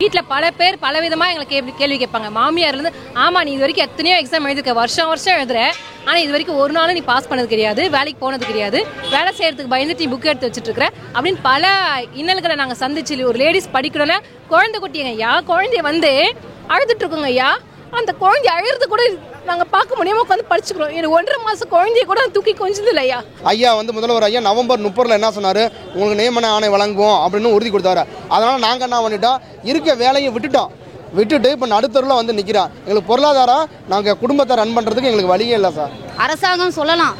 வீட்டில் பல பேர் பல விதமாக எங்களுக்கு கேள்வி கேட்பாங்க. மாமியார்லேருந்து ஆமாம் நீ இது வரைக்கும் எத்தனையோ எக்ஸாம் எழுதிருக்க, வருஷம் வருஷம் எழுதுற, ஆனால் இது வரைக்கும் ஒரு நாளும் நீ பாஸ் பண்ணது கிடையாது, வேலைக்கு போனது கிடையாது, வேலை செய்யறதுக்கு பயந்துட்டு நீ புக் எடுத்து வச்சுட்டு இருக்கிற அப்படின்னு பல இன்னல்களை நாங்கள் சந்திச்சு. ஒரு லேடிஸ் படிக்கணும்னா குழந்தை குட்டிங்க ஐயா, குழந்தைய வந்து அழுதுட்டு இருக்கோங்க ஐயா, அந்த குழந்தைய அழுறது கூட நாங்கள் பார்க்க முடியாம உட்காந்து படிச்சுக்கிறோம். எனக்கு 1.5 மாசம் குழந்தைய கூட தூக்கி கொஞ்சது இல்லையா. ஐயா வந்து முதல்வர் ஐயா நவம்பர் 30 என்ன சொன்னார், உங்களுக்கு நியமன ஆணை வழங்குவோம் அப்படின்னு உறுதி கொடுத்தாரு. அதனால் நாங்கள் என்ன பண்ணிட்டோம், இருக்க வேலையை விட்டுட்டு இப்போ நடுத்தருவில் வந்து நிற்கிறோம். எங்களுக்கு பொருளாதாரம் நாங்கள் குடும்பத்தை ரன் பண்ணுறதுக்கு எங்களுக்கு வழியே இல்லை சார். அரசாங்கம் சொல்லலாம்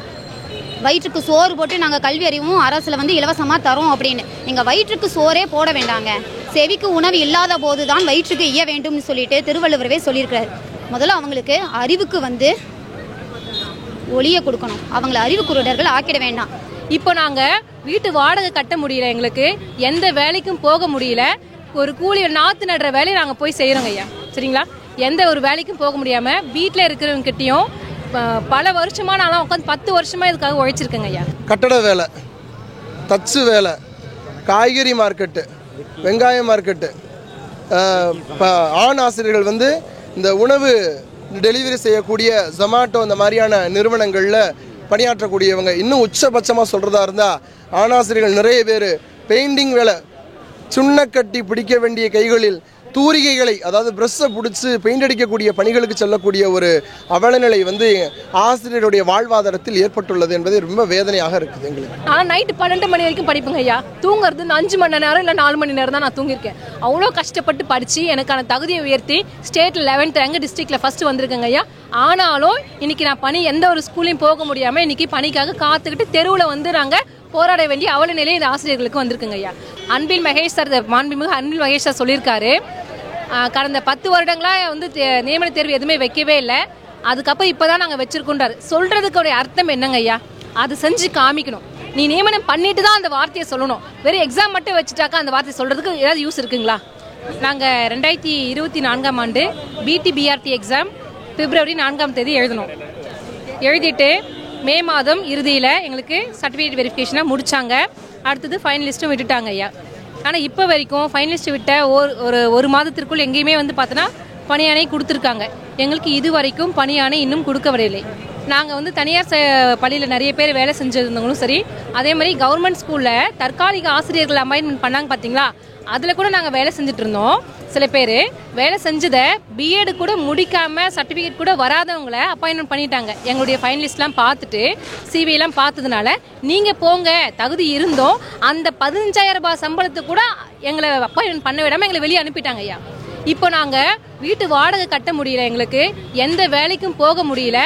வயிற்றுக்கு சோறு போட்டு நாங்கள் கல்வி அறிவும் அரசில் வந்து இலவசமாக தரோம் அப்படின்னு. எங்கள் வயிற்றுக்கு சோறே போட வேண்டாங்க, செவிக்கு உணவு இல்லாத போது தான் வயிற்றுக்கு ஈய வேண்டும்னு சொல்லிட்டு திருவள்ளுவரவே சொல்லியிருக்கிறார். முதல்ல அவங்களுக்கு அறிவுக்கு வந்து ஒளியை கொடுக்கணும், அவங்கள அறிவு குருடர்கள் ஆக்கிட வேண்டாம். இப்போ நாங்கள் வீட்டு வாடகை கட்ட முடியல, எங்களுக்கு எந்த வேலைக்கும் போக முடியல, ஒரு கூலி நாற்று நடுற வேலையை நாங்கள் போய் செய்கிறோங்க ஐயா. சரிங்களா, எந்த ஒரு வேலைக்கும் போக முடியாமல் வீட்டில் இருக்கிறவங்க கிட்டேயும் பல வருஷமாக நானும் உட்காந்து 10 வருஷமாக இதுக்காக உழைச்சிருக்கேங்க ஐயா. கட்டட வேலை, தச்சு வேலை, காய்கறி மார்க்கெட்டு, வெங்காய மார்க்கெட்டு, ஆண் ஆசிரியர்கள் வந்து இந்த உணவு டெலிவரி செய்யக்கூடிய ஜொமேட்டோ இந்த மாதிரியான நிறுவனங்களில் பணியாற்றக்கூடியவங்க. இன்னும் உச்சபட்சமாக சொல்கிறதா இருந்தால் ஆணாசிரியர்கள் நிறைய பேர் பெயிண்டிங் வேலை, சுண்ணக்கட்டி பிடிக்க வேண்டிய கைகளில் தூரிகைகளை, அதாவது ப்ரெஷ்ஷை பிடிச்சி பெயிண்ட் அடிக்கக்கூடிய பணிகளுக்கு செல்லக்கூடிய ஒரு அவலநிலை வந்து ஆசிரியருடைய வாழ்வாதாரத்தில் ஏற்பட்டுள்ளது என்பது ரொம்ப வேதனையாக இருக்குது எங்களுக்கு. நான் நைட்டு 12 மணி வரைக்கும் படிப்பேங்க ஐயா. தூங்குறது 5 மணி நேரம் இல்லை 4 மணி நேரம் தான் நான் தூங்கியிருக்கேன். அவ்வளோ கஷ்டப்பட்டு படித்து எனக்கான தகுதியை உயர்த்தி ஸ்டேட்டில் 11th எங்கள் டிஸ்ட்ரிக்டில் ஃபஸ்ட்டு வந்திருக்கேங்க ஐயா. ஆனாலும் இன்னைக்கு நான் பணி எந்த ஒரு ஸ்கூலையும் போக முடியாமல் இன்னைக்கு பணிக்காக காத்துக்கிட்டு தெருவில் வந்து நாங்கள் போராட வேண்டிய அவல நிலை இந்த ஆசிரியர்களுக்கு வந்திருக்குங்க ஐயா. அன்பில் மகேஷ் சார், மாண்புமிகு அன்பில் மகேஷ் சார் சொல்லியிருக்காரு, கடந்த 10 வருடங்களாக வந்து நியமன தேர்வு எதுவுமே வைக்கவே இல்லை, அதுக்கப்புறம் இப்போ தான் நாங்கள் வச்சிருக்கோன்றாரு. சொல்கிறதுக்குடைய அர்த்தம் என்னங்க ஐயா, அது செஞ்சு காமிக்கணும். நீ நியமனம் பண்ணிட்டு தான் அந்த வார்த்தையை சொல்லணும். வெறும் எக்ஸாம் மட்டும் வச்சுட்டாக்கா அந்த வார்த்தையை சொல்கிறதுக்கு ஏதாவது யூஸ் இருக்குங்களா? நாங்கள் 2024ஆம் ஆண்டு BT/BRT எக்ஸாம் பிப்ரவரி 4ஆம் தேதி எழுதணும். எழுதிட்டு மே மாதம் இறுதியில் எங்களுக்கு சர்டிஃபிகேட் வெரிஃபிகேஷனாக முடித்தாங்க. அடுத்தது ஃபைனலிஸ்ட்டும் விட்டுட்டாங்க ஐயா. ஆனால் இப்போ வரைக்கும் ஃபைனலிஸ்ட் விட்ட ஒரு மாதத்திற்குள் எங்கேயுமே வந்து பார்த்தோன்னா பணியாணை கொடுத்துருக்காங்க. எங்களுக்கு இது வரைக்கும் பணியாணை இன்னும் கொடுக்கவில்லை. நாங்கள் வந்து தனியார் பள்ளியில் நிறைய பேர் வேலை செஞ்சுருந்தவங்களும் சரி, அதே மாதிரி கவர்மெண்ட் ஸ்கூலில் தற்காலிக ஆசிரியர்கள் அப்பாயின்மெண்ட் பண்ணாங்க பார்த்தீங்களா, அதில் கூட நாங்கள் வேலை செஞ்சுட்டு இருந்தோம். சில பேர் வேலை செஞ்சதை பிஎட் கூட முடிக்காமல் சர்டிஃபிகேட் கூட வராதவங்களை அப்பாயின்மெண்ட் பண்ணிட்டாங்க. எங்களுடைய ஃபைனலிஸ்ட்லாம் பார்த்துட்டு சிவிலாம் பார்த்ததுனால நீங்கள் போங்க, தகுதி இருந்தோம், அந்த 15,000 ரூபாய் சம்பளத்தை கூட எங்களை அப்பாயின்மெண்ட் பண்ண விடாமல் எங்களை வெளியே அனுப்பிட்டாங்க ஐயா. இப்போ நாங்கள் வீட்டு வாடகை கட்ட முடியல, எங்களுக்கு எந்த வேலைக்கும் போக முடியல,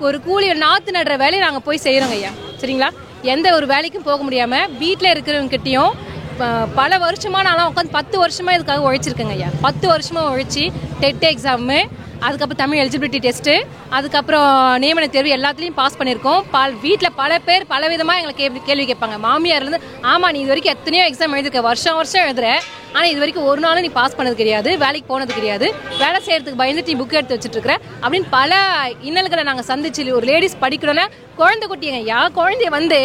ஒரு கூலி நாற்று நடுற வேலையை நாங்கள் போய் செய்கிறோங்க ஐயா. சரிங்களா, எந்த ஒரு வேலைக்கும் போக முடியாமல் வீட்டில் இருக்கிறவங்க கிட்டேயும் பல வருஷமாக நானும் உட்காந்து 10 வருஷமாக இதுக்காக உழைச்சிருக்கேங்க ஐயா. 10 வருஷமாக உழைச்சி டெட் எக்ஸாமு, அதுக்கப்புறம் தமிழ் எலிஜிபிலிட்டி டெஸ்ட்டு, அதுக்கப்புறம் நியமன தேர்வு எல்லாத்துலேயும் பாஸ் பண்ணியிருக்கோம். வீட்டில் பல பேர் பல விதமாக எங்களுக்கு கேள்வி கேட்பாங்க. மாமியார்லேருந்து ஆமாம் நீ இது வரைக்கும் எத்தனையோ எக்ஸாம் எழுதிருக்க, வருஷம் வருஷம் எழுதுற, ஆனால் இது வரைக்கும் ஒரு நாளும் நீ பாஸ் பண்ணது கிடையாது, வேலைக்கு போனது கிடையாது, வேலை செய்யறதுக்கு பயந்துட்டு நீ புக் எடுத்து வச்சுட்டு இருக்கிற அப்படின்னு பல இன்னல்களை நாங்கள் சந்திச்சு. ஒரு லேடிஸ் படிக்கணும்னா குழந்தை குட்டிங்க ஐயா, குழந்தைய வந்து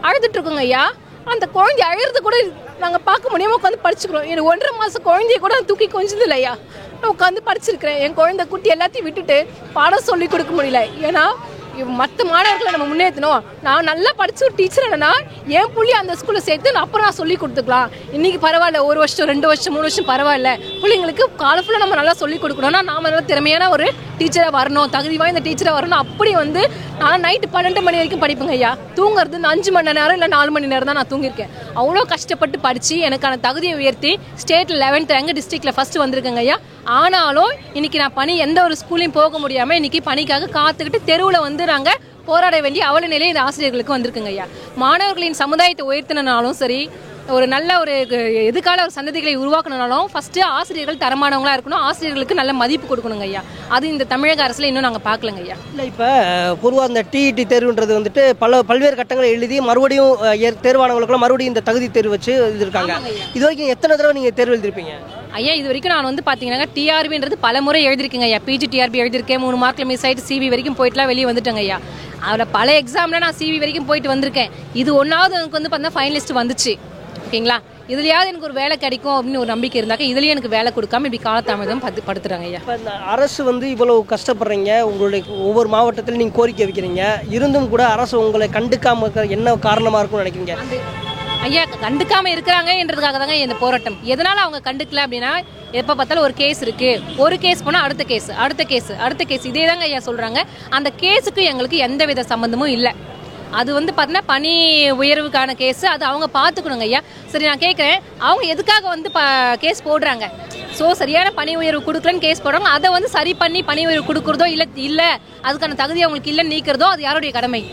அழுதுட்டு இருக்கோங்க ஐயா, அந்த குழந்தைய அழுறது கூட நாங்கள் பார்க்க முடியாமல் உட்காந்து படிச்சுக்கிறோம். எனக்கு 1.5 மாதம் குழந்தைய கூட தூக்கி கொஞ்சது இல்லையா. நான் உட்காந்து படிச்சிருக்கிறேன். என் குழந்தை குட்டி எல்லாத்தையும் விட்டுட்டு பாடம் சொல்லி கொடுக்க முடியல. ஏன்னா மற்ற மாணவர்களை நம்ம முன்னேற்றணும். நான் நல்லா படிச்சு ஒரு டீச்சர் என்னன்னா என் புள்ளி அந்த ஸ்கூலில் சேர்த்து அப்புறம் நான் சொல்லி கொடுத்துக்கலாம். இன்னைக்கு பரவாயில்ல, 1 வருஷம் 2 வருஷம் 3 வருஷம் பரவாயில்ல, பிள்ளைங்களுக்கு காலம் ஃபுல்லாக நம்ம நல்லா சொல்லி கொடுக்கணும்னா நாம நல்லா திறமையான ஒரு டீச்சராக வரணும், தகுதி வாய்ந்த டீச்சராக வரணும். அப்படி வந்து நான் நைட்டு 12 மணி வரைக்கும் படிப்பேங்க ஐயா. தூங்குறது 5 மணி நேரம் இல்லை 4 மணி நேரம் தான் நான் தூங்கியிருக்கேன். அவ்வளோ கஷ்டப்பட்டு படித்து எனக்கான தகுதியை உயர்த்தி ஸ்டேட்டில் 11th எங்கள் டிஸ்ட்ரிக்டில் ஃபஸ்ட்டு வந்திருக்கேங்க ஐயா. ஆனாலும் இன்னைக்கு நான் பணி எந்த ஒரு ஸ்கூலையும் போக முடியாமல் இன்னைக்கு பணிக்காக காத்துக்கிட்டு தெருவில் வந்து நாங்கள் போராட வேண்டிய அவல நிலை இந்த ஆசிரியர்களுக்கு வந்திருக்குங்க ஐயா. மாணவர்களின் சமுதாயத்தை உயர்த்தினாலும் சரி, ஒரு நல்ல ஒரு எதிர்கால ஒரு சந்ததிகளை உருவாக்கணும்னாலும் ஃபஸ்ட்டு ஆசிரியர்கள் தரமானவங்களாக இருக்கணும், ஆசிரியர்களுக்கு நல்ல மதிப்பு கொடுக்கணுங்க ஐயா. அது இந்த தமிழக அரசில் இன்னும் நாங்கள் பார்க்கலங்க ஐயா. இல்லை, இப்போ பொதுவாக இந்த டிஇடி தேர்வுன்றது வந்துட்டு பல்வேறு கட்டங்களை எழுதி மறுபடியும் தேர்வானவங்களுக்குலாம் மறுபடியும் இந்த தகுதி தேர்வு வச்சு இருக்காங்க. இது வரைக்கும் எத்தனை தடவை நீங்கள் தேர்வு எழுதிருப்பீங்க ஐயா? இது வரைக்கும் நான் வந்து பார்த்தீங்கன்னா டிஆர்பின்றது பல முறை எழுதிருக்கேங்க ஐயா. பிஜி டிஆர்பி எழுதிருக்கேன், 3 மார்க்கில் மிஸ் ஆகிட்டு சிவி வரைக்கும் போயிட்டுலாம் வெளியே வந்துட்டேங்க ஐயா. அதில் பல எக்ஸாமில் நான் சிவி வரைக்கும் போயிட்டு வந்திருக்கேன். இது ஒன்றாவது எனக்கு வந்து பார்த்தீங்கன்னா ஃபைனலிஸ்ட் வந்துச்சு. ஓகேங்களா, இதுலயாவது எனக்கு ஒரு வேலை கிடைக்கும் அப்படின்னு ஒரு நம்பிக்கை இருந்தாக்க இதுலயே எனக்கு வேலை கொடுக்காம இப்படி காலதாமதம் படுத்துறாங்க ஐயா. இப்போ இந்த அரசு வந்து இவ்வளவு கஷ்டப்படுறீங்க, உங்களுடைய ஒவ்வொரு மாவட்டத்திலும் நீங்கள் கோரிக்கை வைக்கிறீங்க, இருந்தும் கூட அரசு உங்களை கண்டுக்காம இருக்கிற என்ன காரணமாக இருக்கும்னு நினைக்கிறீங்க? ஐயா கண்டுக்காம இருக்கிறாங்கன்றதுக்காக தாங்க இந்த போராட்டம். எதனால அவங்க கண்டுக்கல அப்படின்னா, எப்போ பார்த்தாலும் ஒரு கேஸ் இருக்கு, ஒரு கேஸ் போனால் அடுத்த கேஸ் அடுத்த கேஸ் அடுத்த கேஸ் இதே தாங்க ஐயா சொல்றாங்க. அந்த கேஸுக்கு எங்களுக்கு எந்த வித சம்பந்தமும் இல்லை. அது வந்து பார்த்தீங்கன்னா பணி உயர்வுக்கான கேஸ், அது அவங்க பார்த்துக்கணுங்க ஐயா. சரி, நான் கேட்குறேன், அவங்க எதுக்காக வந்து கேஸ் போடுறாங்க? ஸோ சரியான பணி உயர்வு கொடுக்கலன்னு கேஸ் போடுறாங்க. அதை வந்து சரி பண்ணி பணி உயர்வு கொடுக்குறதோ இல்லை அதுக்கான தகுதி அவங்களுக்கு இல்லைன்னு நீக்கிறதோ அது யாருடைய கடமை?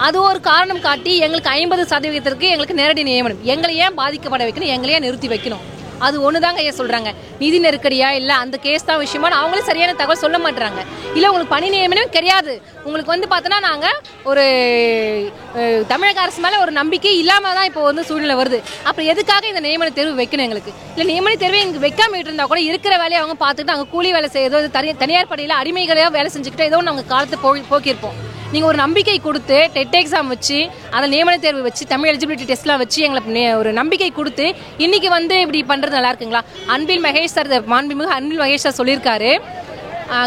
அது ஒரு காரணம் காட்டி எங்களுக்கு 50% எங்களுக்கு நேரடி நியமனம், எங்களை ஏன் பாதிக்கப்பட வைக்கணும், எங்களை ஏன் நிறுத்தி வைக்கணும்? அது ஒண்ணுதாங்க ஐயா சொல்றாங்க. நிதி நெருக்கடியா இல்ல அந்த கேஸ் தான் விஷயமா அவங்களே சரியான தகவல் சொல்ல மாட்டாங்க. இல்ல உங்களுக்கு பணி நியமனம் கிடையாது, உங்களுக்கு வந்து பார்த்தோன்னா நாங்க ஒரு தமிழக அரசு மேல ஒரு நம்பிக்கை இல்லாம தான் இப்போ வந்து சூழ்நிலை வருது. அப்புறம் எதுக்காக இந்த நியமன தேர்வு வைக்கணும் எங்களுக்கு? இல்ல நியமன தேர்வை எங்களுக்கு வைக்காம இருந்தா கூட இருக்கிற வேலையை அவங்க பார்த்துட்டு அங்க கூலி வேலை செய்யறதோ தனியார் படையில அடிமைகளையோ வேலை செஞ்சுக்கிட்டு ஏதோ நாங்க காலத்தை போக்கியிருப்போம். நீங்கள் ஒரு நம்பிக்கை கொடுத்து டெட் எக்ஸாம் வச்சு அதில் நியமன தேர்வு வச்சு தமிழ் எலிஜிபிலிட்டி டெஸ்ட்லாம் வச்சு எங்களுக்கு ஒரு நம்பிக்கை கொடுத்து இன்னைக்கு வந்து இப்படி பண்ணுறது நல்லா இருக்குங்களா? அன்பில் மகேஷ் சார், மாண்புமிகு அன்பில் மகேஷ் சார் சொல்லியிருக்காரு,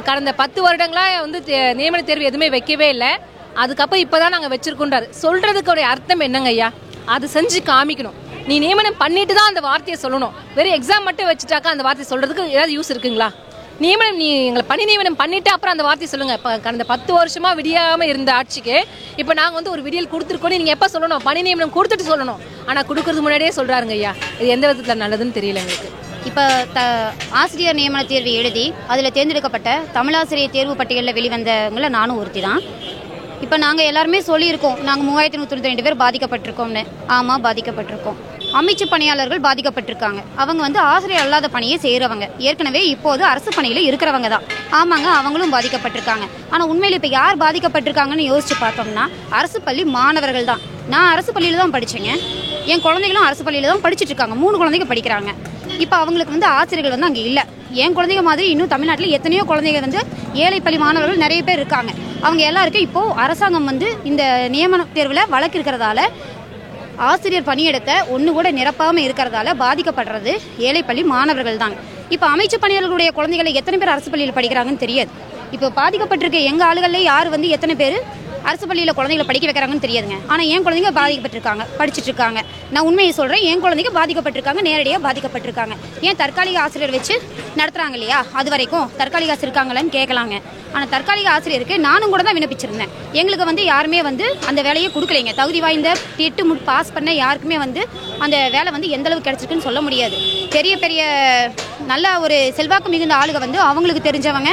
கடந்த 10 வருடங்களாக வந்து நியமன தேர்வு எதுவுமே வைக்கவே இல்லை, அதுக்கப்புறம் இப்போ தான் நாங்கள் வச்சிருக்கோன்றாரு. சொல்கிறதுக்குடைய அர்த்தம் என்னங்க ஐயா? அது செஞ்சு காமிக்கணும். நீ நியமனம் பண்ணிட்டு தான் அந்த வார்த்தையை சொல்லணும். வெறும் எக்ஸாம் மட்டும் வச்சுட்டாக்கா அந்த வார்த்தையை சொல்கிறதுக்கு ஏதாவது யூஸ் இருக்குங்களா? நியமனம் நீ எங்களை பணி நியமனம் பண்ணிட்டு அப்புறம் அந்த வார்த்தை சொல்லுங்க. இப்போ கடந்த 10 வருஷமா விடியாம இருந்த ஆட்சிக்கு இப்போ நாங்கள் வந்து ஒரு விடியல் கொடுத்துருக்கோம், நீங்க எப்போ சொல்லணும்? பணி நியமனம் கொடுத்துட்டு சொல்லணும். ஆனால் கொடுக்கறது முன்னாடியே சொல்றாருங்க ஐயா. இது எந்த விதத்தில் நல்லதுன்னு தெரியல எங்களுக்கு. இப்போ ஆசிரியர் நியமன தேர்வு எழுதி அதில் தேர்ந்தெடுக்கப்பட்ட தமிழாசிரியர் தேர்வு பட்டியலில் வெளிவந்தவங்கள நானும் ஒருத்தி தான். இப்போ நாங்கள் எல்லாருமே சொல்லியிருக்கோம், நாங்கள் 3192 பேர் பாதிக்கப்பட்டிருக்கோம்னு. ஆமாம், பாதிக்கப்பட்டிருக்கோம். அமைச்சு பணியாளர்கள் பாதிக்கப்பட்டிருக்காங்க. அவங்க வந்து ஆசிரியர் அல்லாத பணியை செய்கிறவங்க, ஏற்கனவே இப்போது அரசு பணியில் இருக்கிறவங்க தான். ஆமாங்க, அவங்களும் பாதிக்கப்பட்டிருக்காங்க. ஆனால் உண்மையில் இப்போ யார் பாதிக்கப்பட்டிருக்காங்கன்னு யோசிச்சு பார்த்தோம்னா அரசு பள்ளி மாணவர்கள் தான். நான் அரசு பள்ளியில் தான் படித்தேங்க, என் குழந்தைகளும் அரசு பள்ளியில் தான் படிச்சுட்டு இருக்காங்க. 3 குழந்தைங்க படிக்கிறாங்க. இப்போ அவங்களுக்கு வந்து ஆசிரியர்கள் வந்து அங்கே இல்லை. என் குழந்தைங்க மாதிரி இன்னும் தமிழ்நாட்டில் எத்தனையோ குழந்தைங்க வந்து ஏழை பள்ளி மாணவர்கள் நிறைய பேர் இருக்காங்க. அவங்க எல்லாருக்கும் இப்போது அரசாங்கம் வந்து இந்த நியமன தேர்வில் வழக்கு இருக்கிறதால ஆசிரியர் பணியிடத்தை ஒன்று கூட நிரப்பாமல் இருக்கிறதால பாதிக்கப்படுறது ஏழை பள்ளி மாணவர்கள் தாங்க. இப்போ அமைச்சு பணியாளர்களுடைய குழந்தைகளை எத்தனை பேர் அரசு பள்ளியில் படிக்கிறாங்கன்னு தெரியாது. இப்போ பாதிக்கப்பட்டிருக்க எங்கள் ஆளுகளில் யார் வந்து எத்தனை பேர் அரசு பள்ளியில் குழந்தைகளை படிக்க வைக்கிறாங்கன்னு தெரியாதுங்க. ஆனால் என் குழந்தைங்க பாதிக்கப்பட்டிருக்காங்க, படிச்சுட்டு இருக்காங்க. நான் உண்மையை சொல்கிறேன், என் குழந்தைங்க பாதிக்கப்பட்டிருக்காங்க, நேரடியாக பாதிக்கப்பட்டிருக்காங்க. ஏன் தற்காலிக ஆசிரியர் வச்சு நடத்துகிறாங்க இல்லையா, அது வரைக்கும் தற்காலிக ஆசிரியர் இருக்காங்களான்னு கேட்கலாங்க. ஆனால் தற்காலிக ஆசிரியருக்கு நானும் கூட தான் விண்ணப்பிச்சிருந்தேன். எங்களுக்கு வந்து யாருமே வந்து அந்த வேலையை கொடுக்கலைங்க. தகுதி வாய்ந்த 8 பாஸ் பண்ண யாருக்குமே வந்து அந்த வேலை வந்து எந்த அளவுக்கு கிடைச்சிருக்குன்னு சொல்ல முடியாது. பெரிய பெரிய நல்ல ஒரு செல்வாக்கு மிகுந்த ஆளுங்க வந்து அவங்களுக்கு தெரிஞ்சவங்க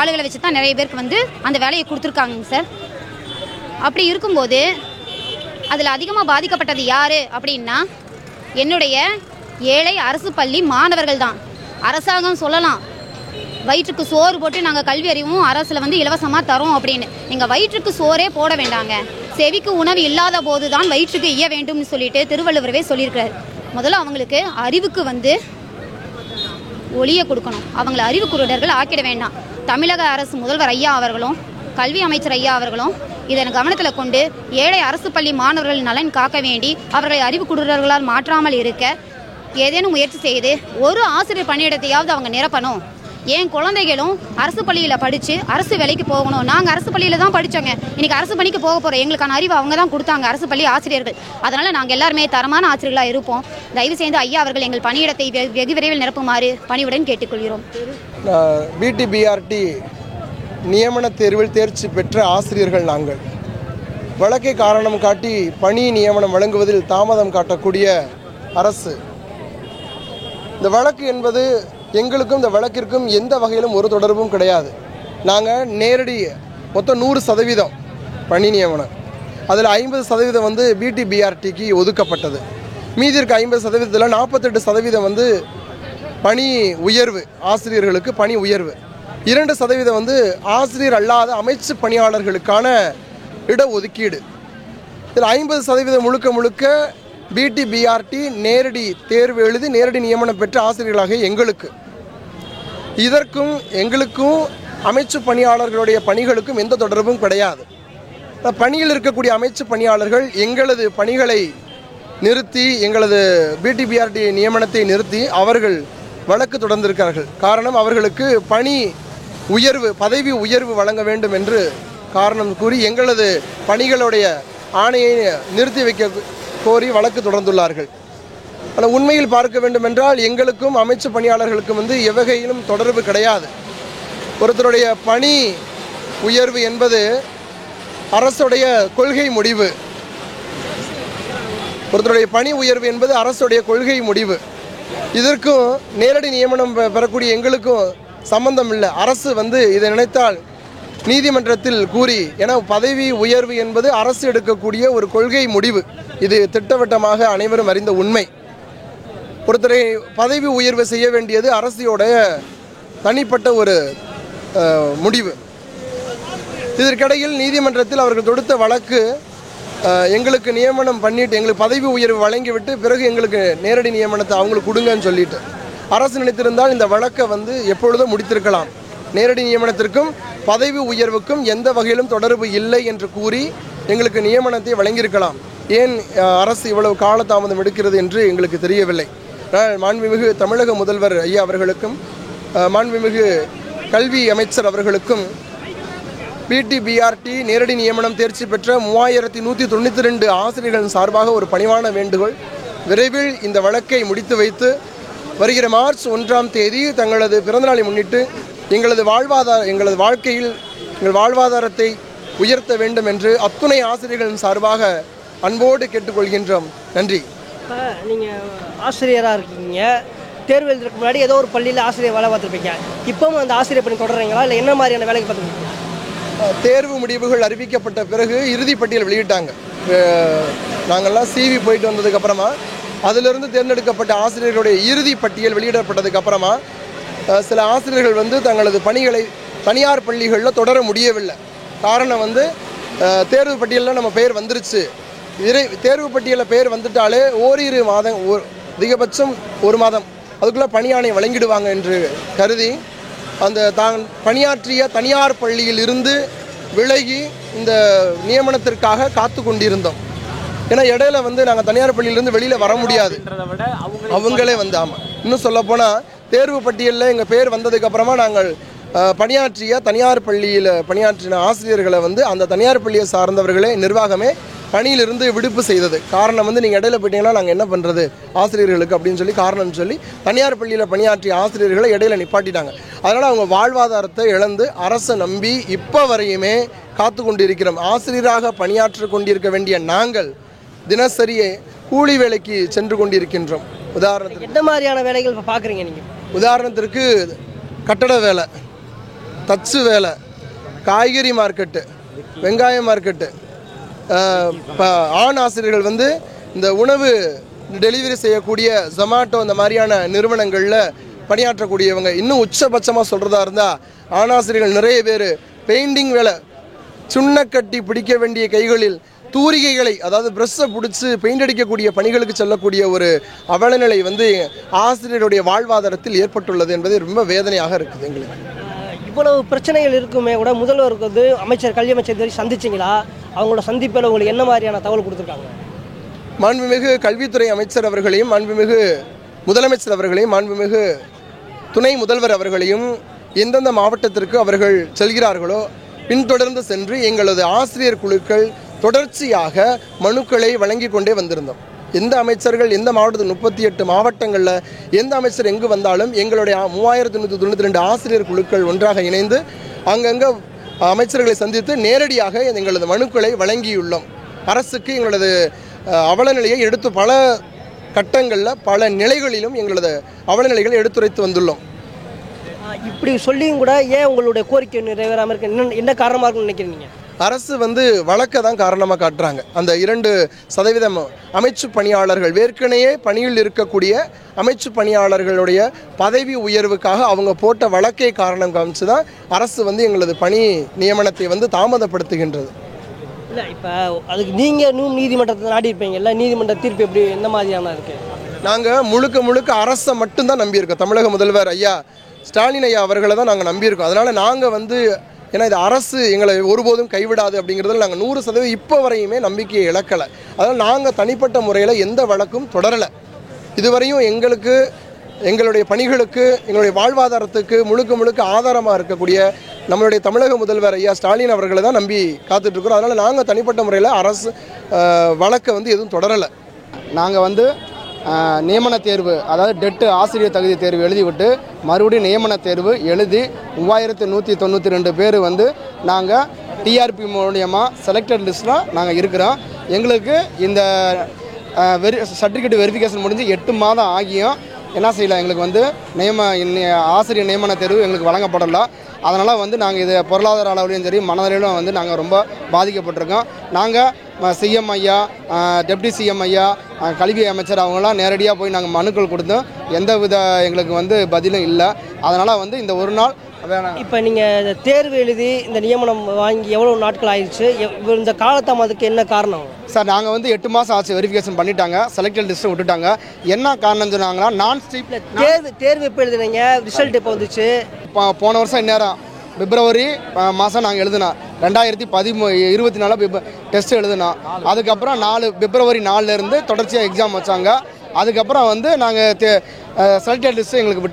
ஆளுகளை வச்சு தான் நிறைய பேருக்கு வந்து அந்த வேலையை கொடுத்துருக்காங்க சார். அப்படி இருக்கும்போது அதில் அதிகமாக பாதிக்கப்பட்டது யார் அப்படின்னா என்னுடைய ஏழை அரசு பள்ளி மாணவர்கள் தான். அரசாங்கம் சொல்லலாம் வயிற்றுக்கு சோறு போட்டு நாங்கள் கல்வி அறிவும் அரசில் வந்து இலவசமாக தரோம் அப்படின்னு. நீங்கள் வயிற்றுக்கு சோறே போட வேண்டாங்க, செவிக்கு உணவு இல்லாத போது தான் வயிற்றுக்கு இய வேண்டும்னு சொல்லிட்டு திருவள்ளுவரவே சொல்லியிருக்கிறார். முதல்ல அவங்களுக்கு அறிவுக்கு வந்து ஒளியை கொடுக்கணும், அவங்கள அறிவு குருடர்கள் ஆக்கிட வேண்டாம். தமிழக அரசு முதல்வர் ஐயா அவர்களும் கல்வி அமைச்சர் ஐயா அவர்களும் இதனை கவனத்தில் கொண்டு ஏழை அரசு பள்ளி மாணவர்கள் நலன் காக்க வேண்டி அவர்களை அறிவு குருடர்களால் மாற்றாமல் இருக்க ஏதேனும் முயற்சி செய்து ஒரு ஆசிரியர் பணியிடத்தையாவது அவங்க நிரப்பணும். என் குழந்தைகளும் அரசு பள்ளியில் படித்து அரசு வேலைக்கு போகணும். நாங்கள் அரசு பள்ளியில் தான் படித்தோங்க, இன்றைக்கி அரசு பணிக்கு போக போகிறோம். எங்களுக்கான அறிவு அவங்க தான் கொடுத்தாங்க, அரசு பள்ளி ஆசிரியர்கள். அதனால் நாங்கள் எல்லாருமே தரமான ஆசிரியர்களாக இருப்போம். தயவு செய்து ஐயா அவர்கள் எங்கள் பணியிடத்தை வெகு விரைவில் நிரப்புமாறு பணிவுடன் கேட்டுக்கொள்கிறோம். பிடிபிஆர்டி நியமன தேர்வில் தேர்ச்சி பெற்ற ஆசிரியர்கள் நாங்கள். வழக்கை காரணம் காட்டி பணி நியமனம் வழங்குவதில் தாமதம் காட்டக்கூடிய அரசு. இந்த வழக்கு என்பது எங்களுக்கும் இந்த வழக்கிற்கும் எந்த வகையிலும் ஒரு தொடர்பும் கிடையாது. நாங்கள் நேரடி மொத்தம் 100% பணி நியமனம், அதில் 50% வந்து பிடிபிஆர்டிக்கு ஒதுக்கப்பட்டது. மீதி இருக்க 50%ல் 48% வந்து பணி உயர்வு, ஆசிரியர்களுக்கு பணி உயர்வு. 2% வந்து ஆசிரியர் அல்லாத அமைச்சு பணியாளர்களுக்கான இடஒதுக்கீடு. இதில் 50% முழுக்க முழுக்க பிடிபிஆர்டி நேரடி தேர்வு எழுதி நேரடி நியமனம் பெற்ற ஆசிரியர்களாக எங்களுக்கு. இதற்கும் எங்களுக்கும் அமைச்சு பணியாளர்களுடைய பணிகளுக்கும் எந்த தொடர்பும் கிடையாது. பணியில் இருக்கக்கூடிய அமைச்சு பணியாளர்கள் எங்களது பணிகளை நிறுத்தி எங்களது பிடிபிஆர்டி நியமனத்தை நிறுத்தி அவர்கள் வழக்கு தொடர்ந்திருக்கிறார்கள். காரணம் அவர்களுக்கு பதவி உயர்வு வழங்க வேண்டும் என்று காரணம் கூறி எங்களது பணிகளுடைய ஆணையை நிறுத்தி வைக்க கோரி வழக்கு தொடர்ந்துள்ளார்கள். ஆனால் உண்மையில் பார்க்க வேண்டும் என்றால் எங்களுக்கும் அமைச்சு பணியாளர்களுக்கும் எவ்வகையிலும் தொடர்பு கிடையாது. ஒருத்தருடைய பணி உயர்வு என்பது அரசுடைய கொள்கை முடிவு. ஒருத்தருடைய பணி உயர்வு என்பது அரசுடைய கொள்கை முடிவு. இதற்கும் நேரடி நியமனம் பெறக்கூடிய எங்களுக்கும் சம்பந்தம் இல்லை. அரசு இதை நினைத்தால் நீதிமன்றத்தில் கூறி, ஏன்னா பதவி உயர்வு என்பது அரசு எடுக்கக்கூடிய ஒரு கொள்கை முடிவு. இது திட்டவட்டமாக அனைவரும் அறிந்த உண்மை. ஒருத்தரை பதவி உயர்வு செய்ய வேண்டியது அரசியோடைய தனிப்பட்ட ஒரு முடிவு. இதற்கிடையில் நீதிமன்றத்தில் அவர்கள் தொடுத்த வழக்கு எங்களுக்கு நியமனம் பண்ணிட்டு எங்களுக்கு பதவி உயர்வு வழங்கிவிட்டு பிறகு எங்களுக்கு நேரடி நியமனத்தை அவங்களுக்கு கொடுங்கன்னு சொல்லிட்டு அரசு நினைத்திருந்தால் இந்த வழக்கை எப்பொழுதும் முடித்திருக்கலாம். நேரடி நியமனத்திற்கும் பதவி உயர்வுக்கும் எந்த வகையிலும் தொடர்பு இல்லை என்று கூறி எங்களுக்கு நியமனத்தை வழங்கியிருக்கலாம். ஏன் அரசு இவ்வளவு காலதாமதம் எடுக்கிறது என்று எங்களுக்கு தெரியவில்லை. மாண்புமிகு தமிழக முதல்வர் ஐயா அவர்களுக்கும் மாண்புமிகு கல்வி அமைச்சர் அவர்களுக்கும் பிடிபிஆர்டி நேரடி நியமனம் தேர்ச்சி பெற்ற 3192 ஆசிரியர்களின் சார்பாக ஒரு பணிவான வேண்டுகோள். விரைவில் இந்த வழக்கை முடித்து வைத்து வருகிற மார்ச் 1ஆம் தேதி தங்களது பிறந்தநாளை முன்னிட்டு எங்களது வாழ்க்கையில் எங்கள் வாழ்வாதாரத்தை உயர்த்த வேண்டும் என்று அத்துணை ஆசிரியர்களின் சார்பாக அன்போடு கேட்டுக்கொள்கின்றோம். நன்றி. நீங்கள் ஆசிரியராக இருக்கீங்க, தேர்வு எழுதுறதுக்கு முன்னாடி ஏதோ ஒரு பள்ளியில் ஆசிரியர் வேலை பார்த்துருப்பீங்க. இப்போவும் அந்த ஆசிரியர் பணி தொடர்றீங்களா, இல்லை என்ன மாதிரியான வேலைக்கு பார்த்துருக்கீங்க? தேர்வு முடிவுகள் அறிவிக்கப்பட்ட பிறகு இறுதி பட்டியல் வெளியிட்டாங்க. நாங்கள்லாம் சிவி போயிட்டு வந்ததுக்கப்புறமா அதிலிருந்து தேர்ந்தெடுக்கப்பட்ட ஆசிரியர்களுடைய இறுதி பட்டியல் வெளியிடப்பட்டதுக்கப்புறமா சில ஆசிரியர்கள் தங்களது பணிகளை தனியார் பள்ளிகளில் தொடர முடியவில்லை. காரணம் தேர்வு பட்டியலில் நம்ம பெயர் வந்துருச்சு, தேர்வு பட்டியலில் பெயர் வந்துட்டாலே ஓரிரு மாதம் அதிகபட்சம் 1 மாதம் அதுக்குள்ளே பணியாணை வழங்கிடுவாங்க என்று கருதி தான் பணியாற்றிய தனியார் பள்ளியில் இருந்து விலகி இந்த நியமனத்திற்காக காத்து கொண்டிருந்தோம். ஏன்னா இடையில நாங்கள் தனியார் பள்ளியிலிருந்து வெளியில் வர முடியாது. அவங்களே ஆமாம், இன்னும் சொல்லப்போனால் தேர்வு பட்டியலில் எங்கள் பேர் வந்ததுக்கப்புறமா நாங்கள் பணியாற்றிய தனியார் பள்ளியில் பணியாற்றின ஆசிரியர்களை அந்த தனியார் பள்ளியை சார்ந்தவர்களே நிர்வாகமே பணியிலிருந்து விடுப்பு செய்தது. காரணம் நீங்கள் இடையில போயிட்டீங்கன்னா நாங்கள் என்ன பண்ணுறது ஆசிரியர்களுக்கு அப்படின்னு சொல்லி காரணம் சொல்லி தனியார் பள்ளியில் பணியாற்றிய ஆசிரியர்களை இடையில நிப்பாட்டிட்டாங்க. அதனால் அவங்க வாழ்வாதாரத்தை இழந்து அரசை நம்பி இப்போ வரையுமே காத்து கொண்டிருக்கிறோம். ஆசிரியராக பணியாற்ற கொண்டிருக்க வேண்டிய நாங்கள் தினசரியே கூலி வேலைக்கு சென்று கொண்டிருக்கின்றோம். உதாரணத்துக்கு எந்த மாதிரியான வேலைகள் இப்போ பார்க்குறீங்க நீங்கள்? உதாரணத்திற்கு கட்டட வேலை, தச்சு வேலை, காய்கறி மார்க்கெட்டு, வெங்காய மார்க்கெட்டு, ஆண் ஆசிரியர்கள் இந்த உணவு டெலிவரி செய்யக்கூடிய ஜொமாட்டோ இந்த மாதிரியான நிறுவனங்களில் பணியாற்றக்கூடியவங்க. இன்னும் உச்சபட்சமாக சொல்கிறதா இருந்தால் ஆணாசிரியர்கள் நிறைய பேர் பெயிண்டிங் வேலை, சுண்ணக்கட்டி பிடிக்க வேண்டிய கைகளில் தூரிகைகளை, அதாவது ப்ரெஷ்ஷை பிடிச்சி பெயிண்ட் அடிக்கக்கூடிய பணிகளுக்கு செல்லக்கூடிய ஒரு அவலநிலை ஆசிரியருடைய வாழ்வாதாரத்தில் ஏற்பட்டுள்ளது என்பது ரொம்ப வேதனையாக இருக்குது எங்களுக்கு. இவ்வளவு பிரச்சனைகள் இருக்குமே கூட முதல்வருக்கு அமைச்சர் கல்வி அமைச்சர் சந்திச்சிங்களா? அவங்களோட சந்திப்பில் உங்களுக்கு என்ன மாதிரியான தகவல் கொடுத்துருக்காங்க? மாண்புமிகு கல்வித்துறை அமைச்சர் அவர்களையும் மாண்புமிகு முதலமைச்சர் அவர்களையும் மாண்புமிகு துணை முதல்வர் அவர்களையும் எந்தெந்த மாவட்டத்திற்கு அவர்கள் செல்கிறார்களோ பின்தொடர்ந்து சென்று எங்களது ஆசிரியர் குழுக்கள் தொடர்ச்சியாக மனுக்களை வழங்கி கொண்டே வந்திருந்தோம். எந்த அமைச்சர்கள் எந்த மாவட்டத்தில் 38 மாவட்டங்களில் எந்த அமைச்சர் எங்கு வந்தாலும் எங்களுடைய 3192 ஆசிரியர் குழுக்கள் ஒன்றாக இணைந்து அங்கங்கே அமைச்சர்களை சந்தித்து நேரடியாக எங்களது மனுக்களை வழங்கியுள்ளோம். அரசுக்கு எங்களது அவலநிலையை எடுத்து பல கட்டங்களில் பல நிலைகளிலும் எங்களது அவலநிலைகளை எடுத்துரைத்து வந்துள்ளோம். இப்படி சொல்லியும் கூட ஏன் உங்களுடைய கோரிக்கை நிறைவேறாமல் இருக்கு? என்ன காரணமாக இருக்குன்னு நினைக்கிறீங்க? அரசு வழக்கை தான் காரணமாக காட்டுறாங்க. அந்த 2% அமைச்சு பணியாளர்கள் ஏற்கனவே பணியில் இருக்கக்கூடிய அமைச்சு பணியாளர்களுடைய பதவி உயர்வுக்காக அவங்க போட்ட வழக்கை காரணம் காமிச்சு தான் அரசு எங்களது பணி நியமனத்தை தாமதப்படுத்துகின்றது. இல்லை, இப்போ அதுக்கு நீங்கள் நீதிமன்றத்தை நாடி இருப்பீங்கல்ல, நீதிமன்ற தீர்ப்பு எப்படி எந்த மாதிரியான இருக்குது? நாங்கள் முழுக்க அரசை மட்டும்தான் நம்பியிருக்கோம். தமிழக முதல்வர் ஐயா ஸ்டாலின் ஐயா அவர்களை தான் நாங்கள் நம்பியிருக்கோம். அதனால் நாங்கள் ஏன்னா இது அரசு எங்களை ஒருபோதும் கைவிடாது அப்படிங்கிறதுல நாங்கள் 100% இப்போ வரையுமே நம்பிக்கையை இழக்கலை. அதனால் நாங்கள் தனிப்பட்ட முறையில் எந்த வழக்கும் தொடரலை. இதுவரையும் எங்களுடைய பணிகளுக்கு, எங்களுடைய வாழ்வாதாரத்துக்கு முழுக்க ஆதாரமாக இருக்கக்கூடிய நம்மளுடைய தமிழக முதல்வர் ஐயா ஸ்டாலின் அவர்களை தான் நம்பி காத்துட்ருக்குறோம். அதனால் நாங்கள் தனிப்பட்ட முறையில் அரசு வழக்கை எதுவும் தொடரலை. நாங்கள் நியமன தேர்வு, அதாவது டெட்டு ஆசிரியர் தகுதி தேர்வு எழுதிவிட்டு மறுபடியும் நியமன தேர்வு எழுதி 3192 பேர் நாங்கள் டிஆர்பி மூலியமாக செலக்டட் லிஸ்ட்டில் நாங்கள் இருக்கிறோம். எங்களுக்கு இந்த சர்டிஃபிகேட் வெரிஃபிகேஷன் முடிஞ்சு 8 மாதம் ஆகியும் என்ன செய்யலாம், எங்களுக்கு ஆசிரியர் நியமன தேர்வு எங்களுக்கு வழங்கப்படலை. அதனால் நாங்கள் இது பொருளாதார அளவுலையும் சரி மனதளவிலும் நாங்கள் ரொம்ப பாதிக்கப்பட்டிருக்கோம். நாங்கள் சிஎம் ஐயா, டெப்டி சிஎம் ஐயா, கல்வி அமைச்சர் அவங்களாம் நேரடியாக போய் நாங்கள் மனுக்கள் கொடுத்தோம். எந்த வித எங்களுக்கு பதிலும் இல்லை. அதனால் இந்த ஒரு நாள் இப்போ நீங்கள் தேர்வு எழுதி இந்த நியமனம் வாங்கி எவ்வளோ நாட்கள் ஆயிடுச்சு? இந்த காலத்தாமதுக்கு என்ன காரணம் சார்? நாங்கள் 8 மாதம் ஆச்சு, வெரிஃபிகேஷன் பண்ணிட்டாங்க, செலக்டட் லிஸ்ட்டை விட்டுட்டாங்க. என்ன காரணம் சொன்னாங்கன்னா, நான் தேர்வு எப்போ எழுதுனீங்க? ரிசல்ட் எப்போ வந்துச்சு? போன வருஷம் இந்நேரம் பிப்ரவரி மாதம் நாங்கள் எழுதினோம். 2024 டெஸ்ட் எழுதினோம். அதுக்கப்புறம் பிப்ரவரி 4லேருந்து தொடர்ச்சியாக எக்ஸாம் வச்சாங்க. அதுக்கப்புறம் நாங்கள் செலக்டட் லிஸ்ட்டு எங்களுக்கு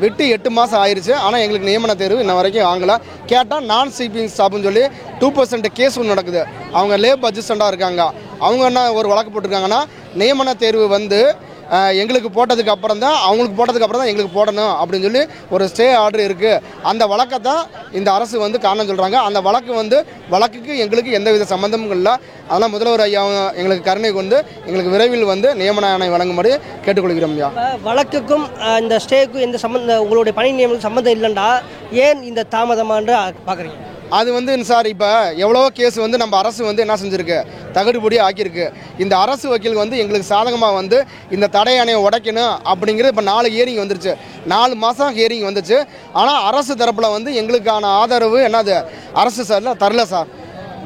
விட்டு 8 மாதம் ஆயிடுச்சு. ஆனால் எங்களுக்கு நியமன தேர்வு இன்ன வரைக்கும் வாங்கலை. கேட்டால் நான் ஸ்லீப்பிங் ஸ்டாப்னு சொல்லி 2% கேஸ் ஒன்று நடக்குது. அவங்க லேப் அட்ஜஸ்டண்டாக இருக்காங்க. அவங்க என்ன ஒரு வழக்கு போட்டிருக்காங்கன்னா, நியமன தேர்வு எங்களுக்கு போட்டதுக்கு அப்புறம் தான் எங்களுக்கு போடணும் அப்படின்னு சொல்லி ஒரு ஸ்டே ஆர்டர் இருக்குது. அந்த வழக்கை தான் இந்த அரசு காரணம் சொல்கிறாங்க. அந்த வழக்குக்கு எங்களுக்கு எந்தவித சம்மந்தமும் இல்லை. அதனால் முதல்வர் ஐயா எங்களுக்கு கருணை கொண்டு எங்களுக்கு விரைவில் நியமன ஆணை வழங்கும்படி கேட்டுக்கொள்கிறோம். ஐயா, வழக்குக்கும் இந்த ஸ்டேக்கும் எந்த சம்மந்தம், உங்களுடைய பணி நியமனம் சம்மந்தம் இல்லைண்டா ஏன் இந்த தாமதமான்று பார்க்குறீங்க? அது சார், இப்போ எவ்வளவோ கேஸ் நம்ம அரசு என்ன செஞ்சுருக்கு, தகுதிபடி ஆக்கியிருக்கு. இந்த அரசு வக்கீல் எங்களுக்கு சாதகமாக இந்த தடை ஆணையை உடைக்கணும் அப்படிங்கிறது இப்போ 4 ஹியரிங் வந்துருச்சு. 4 மாதம் ஹியரிங் வந்துச்சு. ஆனால் அரசு தரப்பில் எங்களுக்கான ஆதரவு என்னது அரசு சார் தரல சார்.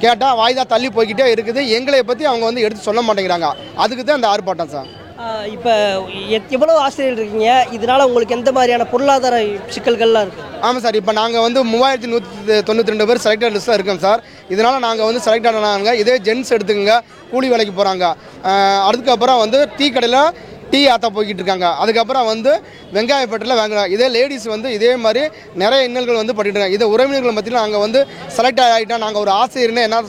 கேட்டால் வாய்தா தள்ளி போய்கிட்டே இருக்குது. எங்களை பற்றி அவங்க எடுத்து சொல்ல மாட்டேங்கிறாங்க. அதுக்கு தான் இந்த ஆர்ப்பாட்டம் சார். இப்போ எவ்வளோ ஆசிரியர்கள் இருக்கீங்க? இதனால் உங்களுக்கு எந்த மாதிரியான பொருளாதார சிக்கல்கள்லாம் இருக்குது? ஆமாம் சார், இப்போ நாங்கள் 3192 பேர் செலக்டட் லிஸ்ட்டில் இருக்கோம் சார். இதனால் நாங்கள் செலக்ட் ஆனாங்க. இதே ஜென்ஸ் எடுத்துக்கங்க, கூலி வேலைக்கு போகிறாங்க. அதுக்கப்புறம் டீ கடையில் டீ ஆற்ற போய்கிட்டு இருக்காங்க. அதுக்கப்புறம் வெங்காயப்பேட்டையில் வாங்குறாங்க. இதே லேடிஸ் இதே மாதிரி நிறைய இன்னல்கள் பண்ணிட்டு இருக்காங்க. இதை உறவினர்கள் மத்தியில் நாங்கள் செலக்ட் ஆகிட்டோம், நாங்கள் ஒரு ஆசிரியர்னு என்ன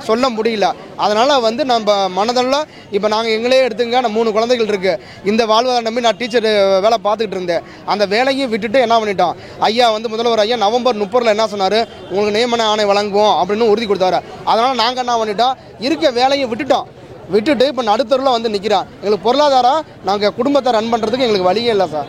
சொல்ல முடியல. அதனால் நம்ம மனதளவில் இப்போ நாங்கள் எங்களே எடுத்துங்க, 3 குழந்தைகள் இருக்குது. இந்த வாழ்வாதாரம் நம்பி நான் டீச்சர் வேலை பார்த்துக்கிட்டு இருந்தேன். அந்த வேலையும் விட்டுட்டு என்ன பண்ணிட்டோம், ஐயா முதல்வர் ஐயா நவம்பர் 30 என்ன சொன்னார், உங்களுக்கு நியமன ஆணை வழங்குவோம் அப்படின்னு உறுதி கொடுத்தாரு. அதனால் நாங்கள் என்ன பண்ணிட்டோம், இருக்க வேலையை விட்டுட்டு இப்போ நடுத்தருவில் நிற்கிறோம். எங்களுக்கு பொருளாதாரம், நாங்கள் குடும்பத்தை ரன் பண்ணுறதுக்கு எங்களுக்கு வழியே இல்லை சார்.